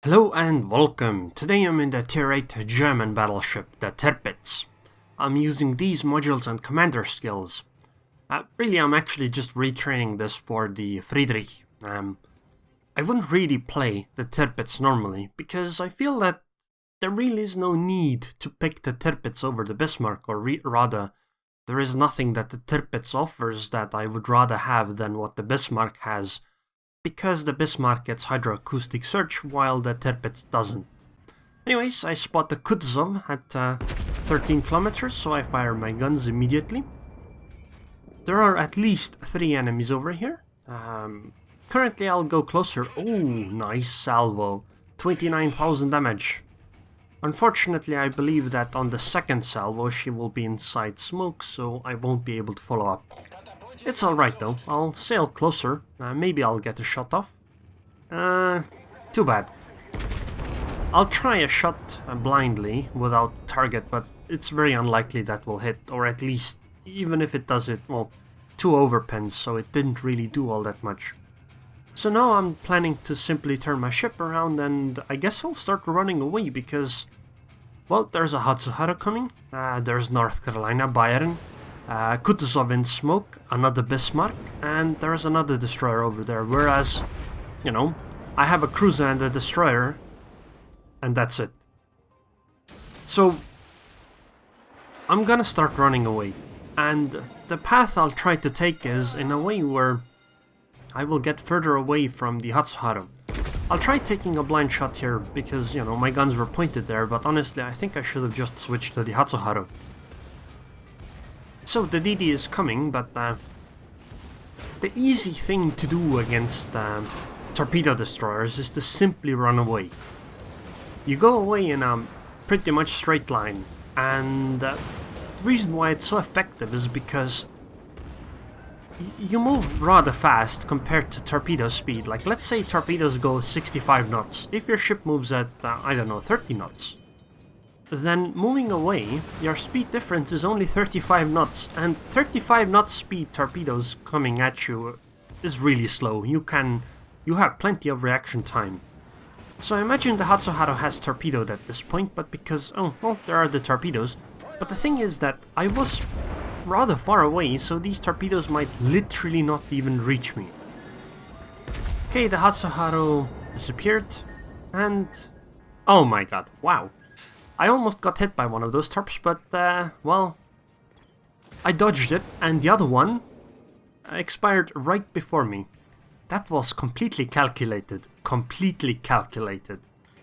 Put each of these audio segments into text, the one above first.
Hello and welcome. Today I'm in the Tier 8 German battleship, the Tirpitz. I'm using these modules and commander skills. Really, I'm actually just retraining this for the Friedrich. I wouldn't really play the Tirpitz normally, because I feel that there really is no need to pick the Tirpitz over the Bismarck, or rather, there is nothing that the Tirpitz offers that I would rather have than what the Bismarck has, because the Bismarck gets hydroacoustic search while the Tirpitz doesn't. Anyways, I spot the Kutuzov at 13 kilometers, so I fire my guns immediately. There are at least 3 enemies over here. Currently I'll go closer. Oh, nice salvo. 29,000 damage. Unfortunately, I believe that on the second salvo she will be inside smoke, so I won't be able to follow up. It's alright though, I'll sail closer, maybe I'll get a shot off. Too bad. I'll try a shot blindly without target, but it's very unlikely that will hit, or at least, even if it does it, well, 2 overpins, so it didn't really do all that much. So now I'm planning to simply turn my ship around, and I guess I'll start running away because, well, there's a Hatsuhara coming, there's North Carolina, Bayern, Kutuzov in smoke, another Bismarck, and there's another destroyer over there, whereas, you know, I have a cruiser and a destroyer, and that's it. So, I'm gonna start running away, and the path I'll try to take is in a way where I will get further away from the Hatsuhara. I'll try taking a blind shot here, because, you know, my guns were pointed there, but honestly I think I should have just switched to the Hatsuhara. So the DD is coming, but the easy thing to do against torpedo destroyers is to simply run away. You go away in a pretty much straight line, and the reason why it's so effective is because you move rather fast compared to torpedo speed. Like, let's say torpedoes go 65 knots. If your ship moves at, I don't know, 30 knots, then moving away, your speed difference is only 35 knots, and 35 knots speed torpedoes coming at you is really slow. You have plenty of reaction time. So I imagine the Hatsuhara has torpedoed at this point, but because, oh, well, there are the torpedoes. But the thing is that I was rather far away, so these torpedoes might literally not even reach me. Okay, the Hatsuhara disappeared, and oh my god, wow. I almost got hit by one of those torps, but, well, I dodged it, and the other one expired right before me. That was completely calculated. Completely calculated.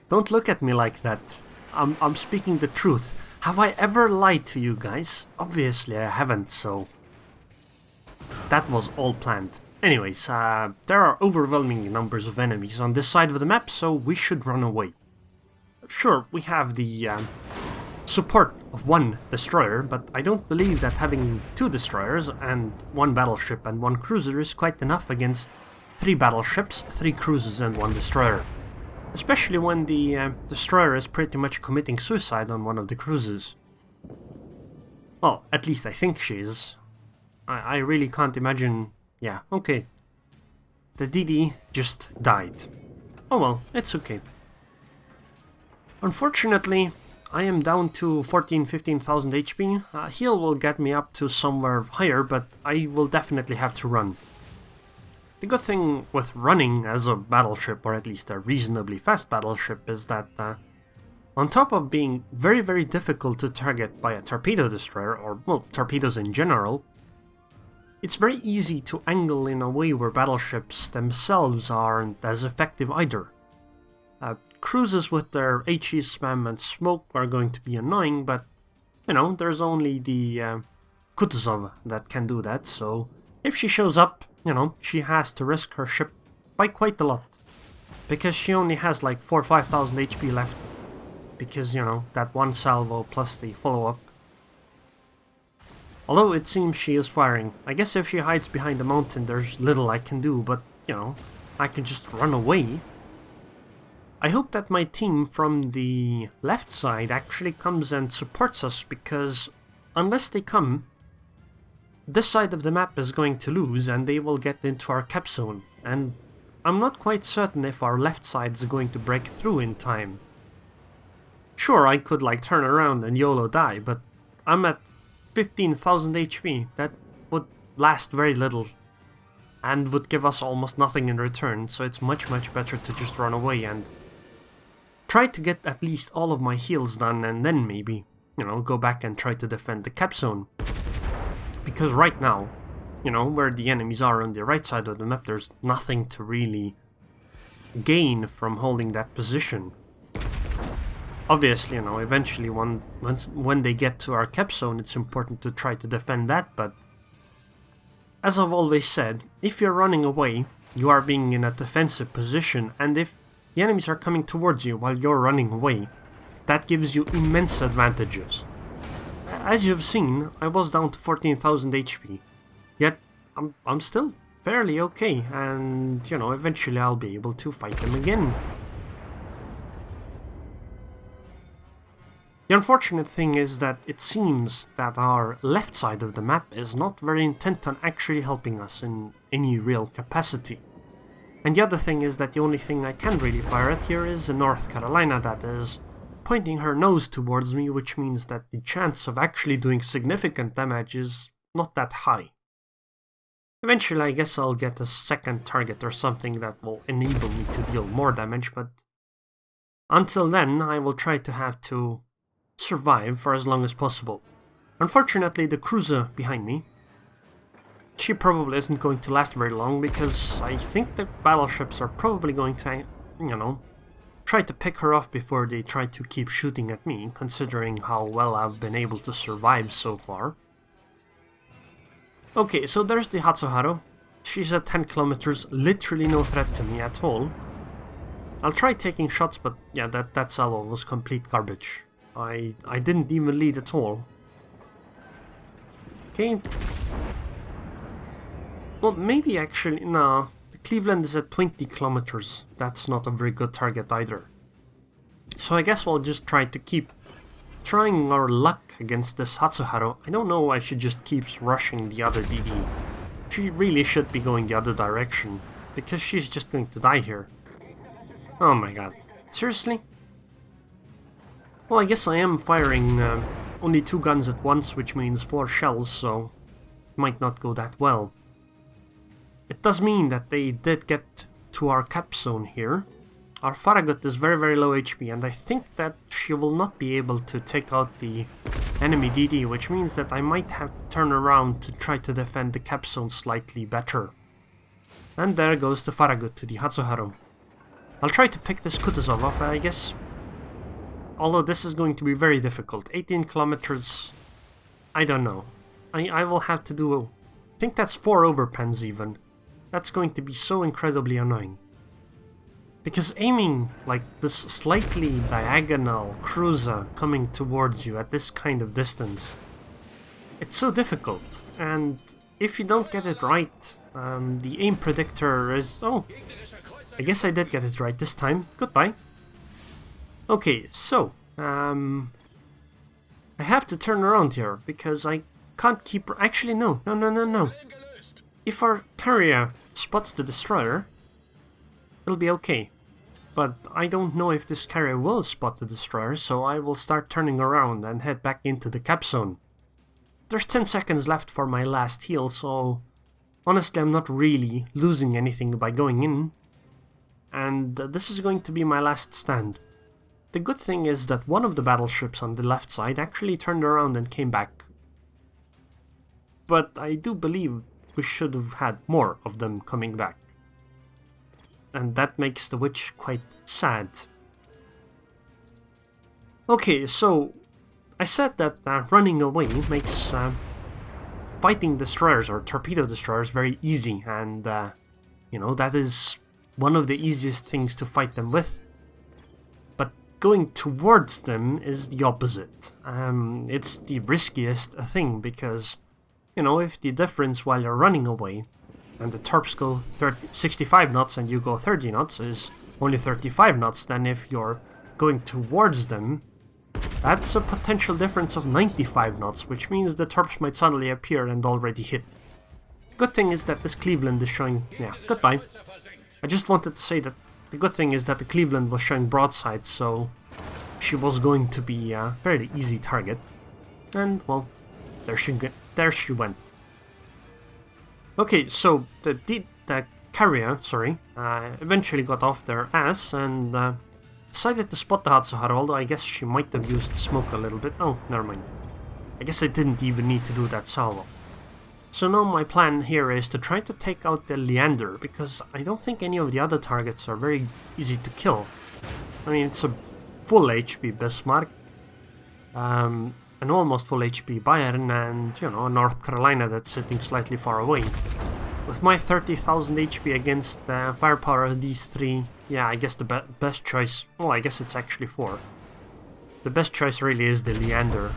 Don't look at me like that. I'm speaking the truth. Have I ever lied to you guys? Obviously I haven't, so that was all planned. Anyways, there are overwhelming numbers of enemies on this side of the map, so we should run away. Sure, we have the support of 1 destroyer, but I don't believe that having 2 destroyers and 1 battleship and 1 cruiser is quite enough against 3 battleships, 3 cruisers and 1 destroyer. Especially when the destroyer is pretty much committing suicide on one of the cruisers. Well, at least I think she is. I really can't imagine... Yeah, okay. The DD just died. Oh well, it's okay. Unfortunately, I am down to 14,000-15,000 HP. Heal will get me up to somewhere higher, but I will definitely have to run. The good thing with running as a battleship, or at least a reasonably fast battleship, is that on top of being very, very difficult to target by a torpedo destroyer, or, well, torpedoes in general, it's very easy to angle in a way where battleships themselves aren't as effective either. Cruises with their HE spam and smoke are going to be annoying, but, you know, there's only the Kutuzov that can do that, so if she shows up, you know, she has to risk her ship by quite a lot. Because she only has like 4,000 or 5,000 HP left. Because, you know, that 1 salvo plus the follow-up. Although it seems she is firing. I guess if she hides behind the mountain there's little I can do, but, you know, I can just run away. I hope that my team from the left side actually comes and supports us, because unless they come, this side of the map is going to lose and they will get into our cap zone, and I'm not quite certain if our left side is going to break through in time. Sure, I could like turn around and YOLO die, but I'm at 15,000 HP. That would last very little and would give us almost nothing in return, so it's much better to just run away and try to get at least all of my heals done, and then maybe, you know, go back and try to defend the cap zone. Because right now, you know, where the enemies are on the right side of the map, there's nothing to really gain from holding that position. Obviously, you know, eventually when they get to our cap zone, it's important to try to defend that, but as I've always said, if you're running away, you are being in a defensive position, and if the enemies are coming towards you while you're running away, that gives you immense advantages. As you've seen, I was down to 14,000 HP, yet I'm still fairly okay, and, you know, eventually I'll be able to fight them again. The unfortunate thing is that it seems that our left side of the map is not very intent on actually helping us in any real capacity. And the other thing is that the only thing I can really fire at here is North Carolina that is pointing her nose towards me, which means that the chance of actually doing significant damage is not that high. Eventually I guess I'll get a second target or something that will enable me to deal more damage, but until then I will try to have to survive for as long as possible. Unfortunately, the cruiser behind me, she probably isn't going to last very long, because I think the battleships are probably going to, you know, try to pick her off before they try to keep shooting at me, considering how well I've been able to survive so far. Okay, so there's the Hatsuharu. She's at 10 kilometers, literally no threat to me at all. I'll try taking shots, but yeah, that salvo was complete garbage. I didn't even lead at all. Okay. Well, maybe actually, no. The Cleveland is at 20 kilometers. That's not a very good target either. So I guess we'll just try to keep trying our luck against this Hatsuharu. I don't know why she just keeps rushing the other DD. She really should be going the other direction, because she's just going to die here. Oh my god. Seriously? Well, I guess I am firing only 2 guns at once, which means 4 shells, so it might not go that well. It does mean that they did get to our cap zone here. Our Farragut is very low HP, and I think that she will not be able to take out the enemy DD, which means that I might have to turn around to try to defend the cap zone slightly better. And there goes the Farragut to the Hatsuharu. I'll try to pick this Kutuzov off, I guess. Although this is going to be very difficult. 18 kilometers, I don't know. I will have to do, I think that's 4 overpens even. That's going to be so incredibly annoying. Because aiming like this slightly diagonal cruiser coming towards you at this kind of distance, it's so difficult. And if you don't get it right, the aim predictor is... Oh, I guess I did get it right this time. Goodbye. Okay, so, I have to turn around here, because I can't keep... Actually, no. If our carrier spots the destroyer, it'll be okay. But I don't know if this carrier will spot the destroyer, so I will start turning around and head back into the cap zone. There's 10 seconds left for my last heal, so honestly I'm not really losing anything by going in. And this is going to be my last stand. The good thing is that one of the battleships on the left side actually turned around and came back. But I do believe we should have had more of them coming back. And that makes the witch quite sad. Okay, so I said that running away makes fighting destroyers or torpedo destroyers very easy, and you know, that is one of the easiest things to fight them with. But going towards them is the opposite. It's the riskiest thing, because, you know, if the difference while you're running away and the torps go 65 knots and you go 30 knots is only 35 knots, then if you're going towards them, that's a potential difference of 95 knots, which means the torps might suddenly appear and already hit. Good thing is that this Cleveland is showing... yeah, goodbye. I just wanted to say that the good thing is that the Cleveland was showing broadside, so she was going to be a fairly easy target. And, well, there she went. Okay, so the carrier, eventually got off their ass and decided to spot the Hatsuharu, although I guess she might have used smoke a little bit. Oh, never mind. I guess I didn't even need to do that salvo. So now my plan here is to try to take out the Leander, because I don't think any of the other targets are very easy to kill. I mean, it's a full HP Bismarck, an almost full HP Bayern, and, you know, North Carolina that's sitting slightly far away. With my 30,000 HP against the firepower of these three, yeah, I guess the best choice, well, I guess it's actually 4. The best choice really is the Leander.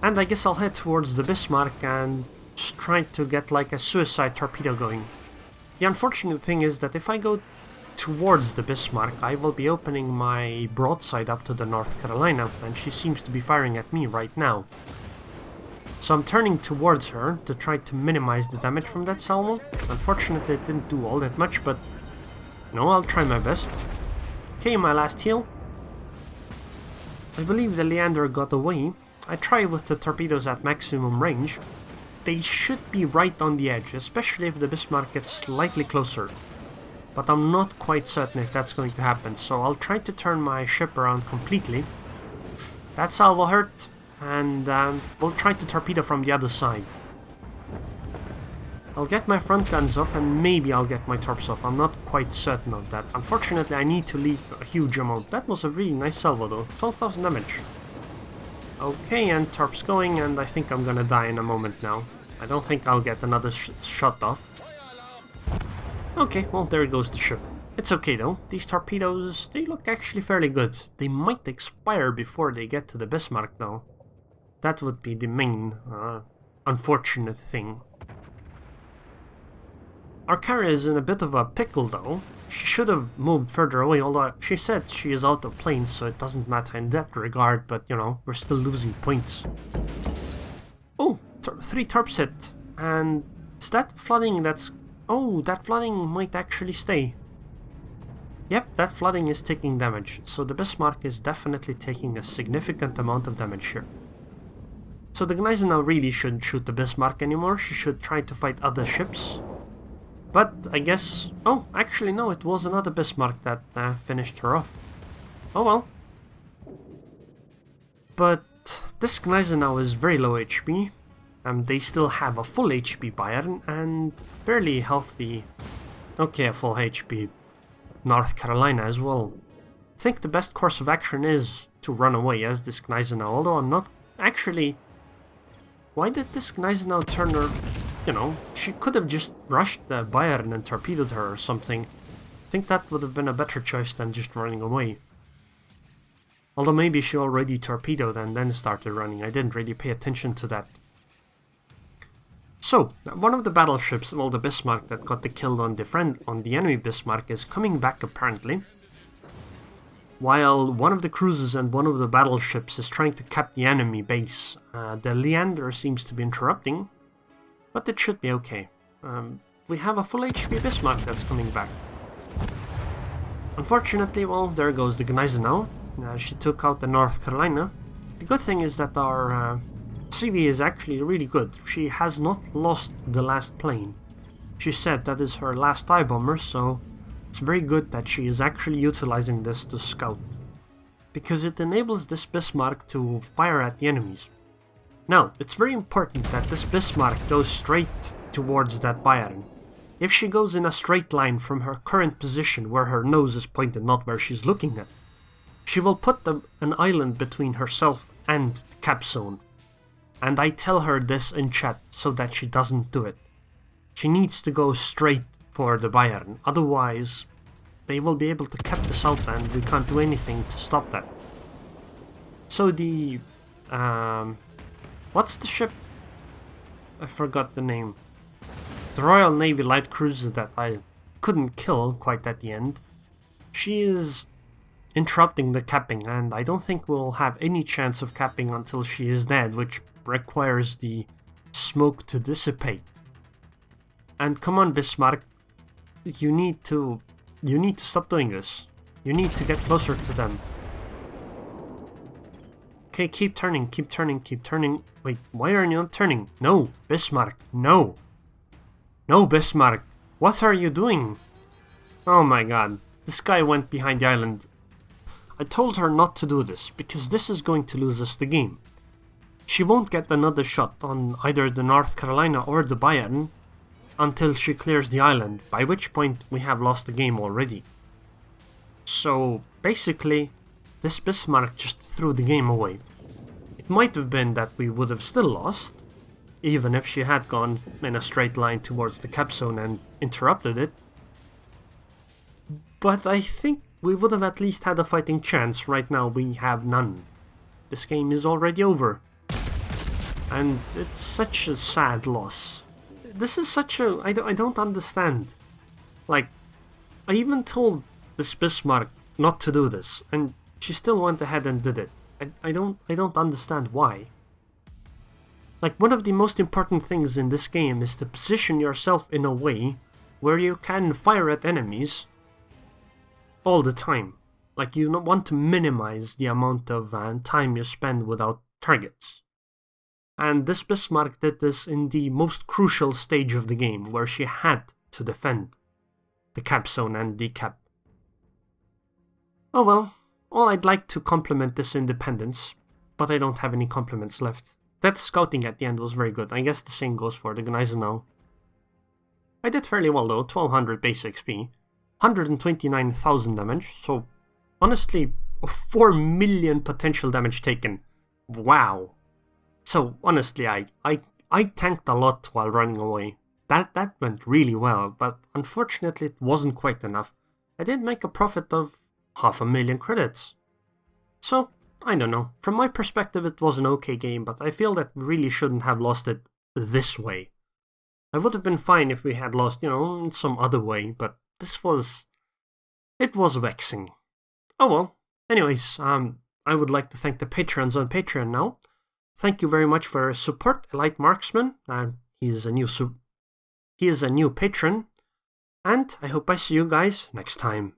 And I guess I'll head towards the Bismarck and just try to get like a suicide torpedo going. The unfortunate thing is that if I go towards the Bismarck, I will be opening my broadside up to the North Carolina, and she seems to be firing at me right now. So I'm turning towards her to try to minimize the damage from that salvo. Unfortunately, it didn't do all that much, but no, I'll try my best. Okay, my last heal. I believe the Leander got away. I try with the torpedoes at maximum range. They should be right on the edge, especially if the Bismarck gets slightly closer. But I'm not quite certain if that's going to happen, so I'll try to turn my ship around completely. That salvo hurt, and we'll try to torpedo from the other side. I'll get my front guns off, and maybe I'll get my torps off. I'm not quite certain of that. Unfortunately, I need to lead a huge amount. That was a really nice salvo though, 12,000 damage. Okay, and torps going, and I think I'm gonna die in a moment now. I don't think I'll get another shot off. Okay, well, there goes the ship. It's okay though, these torpedoes, they look actually fairly good. They might expire before they get to the Bismarck though. That would be the main unfortunate thing. Our carrier is in a bit of a pickle though. She should have moved further away, although she said she is out of planes, so it doesn't matter in that regard, but you know, we're still losing points. Oh, 3 torps hit. And is that flooding that's... Oh, that flooding might actually stay. Yep, that flooding is taking damage, so the Bismarck is definitely taking a significant amount of damage here. So the Gneisenau really shouldn't shoot the Bismarck anymore, she should try to fight other ships. But I guess... Oh, actually no, it was another Bismarck that finished her off. Oh well. But this Gneisenau is very low HP. They still have a full HP Bayern and fairly healthy... Okay, a full HP North Carolina as well. I think the best course of action is to run away as this Gneisenau, although I'm not... Actually, why did this Gneisenau turn her... You know, she could have just rushed the Bayern and torpedoed her or something. I think that would have been a better choice than just running away. Although maybe she already torpedoed and then started running. I didn't really pay attention to that. So, one of the battleships, well, the Bismarck that got the kill on the enemy Bismarck is coming back apparently. While one of the cruisers and one of the battleships is trying to cap the enemy base. The Leander seems to be interrupting. But it should be okay. We have a full HP Bismarck that's coming back. Unfortunately, well, there goes the Gneisenau. She took out the North Carolina. The good thing is that our CV is actually really good. She has not lost the last plane. She said that is her last TIE bomber, so it's very good that she is actually utilizing this to scout. Because it enables this Bismarck to fire at the enemies. Now, it's very important that this Bismarck goes straight towards that Bayern. If she goes in a straight line from her current position where her nose is pointed, not where she's looking at, she will put an island between herself and the cap zone. And I tell her this in chat so that she doesn't do it. She needs to go straight for the Bayern, otherwise they will be able to cap this out and we can't do anything to stop that. So the... what's the ship? I forgot the name. The Royal Navy light cruiser that I couldn't kill quite at the end. She is interrupting the capping, and I don't think we'll have any chance of capping until she is dead, which requires the smoke to dissipate. And come on, Bismarck. You need to stop doing this. You need to get closer to them. Okay, keep turning, keep turning, keep turning. Wait, why are you not turning? No, Bismarck, no. No, Bismarck, what are you doing? Oh my god, this guy went behind the island. I told her not to do this, because this is going to lose us the game. She won't get another shot on either the North Carolina or the Bayern until she clears the island, by which point we have lost the game already. So, basically, this Bismarck just threw the game away. It might have been that we would have still lost, even if she had gone in a straight line towards the cap zone and interrupted it. But I think we would have at least had a fighting chance. Right now we have none. This game is already over. And it's such a sad loss. This is such a... I don't understand. Like, I even told this Bismarck not to do this, and she still went ahead and did it. I don't understand why. Like, one of the most important things in this game is to position yourself in a way where you can fire at enemies all the time. Like, you want to minimize the amount of time you spend without targets. And this Bismarck did this in the most crucial stage of the game, where she had to defend the cap zone and the cap. Oh well, I'd like to compliment this independence, but I don't have any compliments left. That scouting at the end was very good. I guess the same goes for the Gneisenau. I did fairly well though, 1200 base XP, 129,000 damage, so honestly, 4 million potential damage taken. Wow. So honestly, I tanked a lot while running away. That went really well, but unfortunately it wasn't quite enough. I did make a profit of 500,000 credits. So, I don't know. From my perspective it was an okay game, but I feel that we really shouldn't have lost it this way. I would have been fine if we had lost, in some other way, but it was vexing. Oh well. Anyways, I would like to thank the patrons on Patreon now. Thank you very much for your support, Elite Marksman. He is a new patron, and I hope I see you guys next time.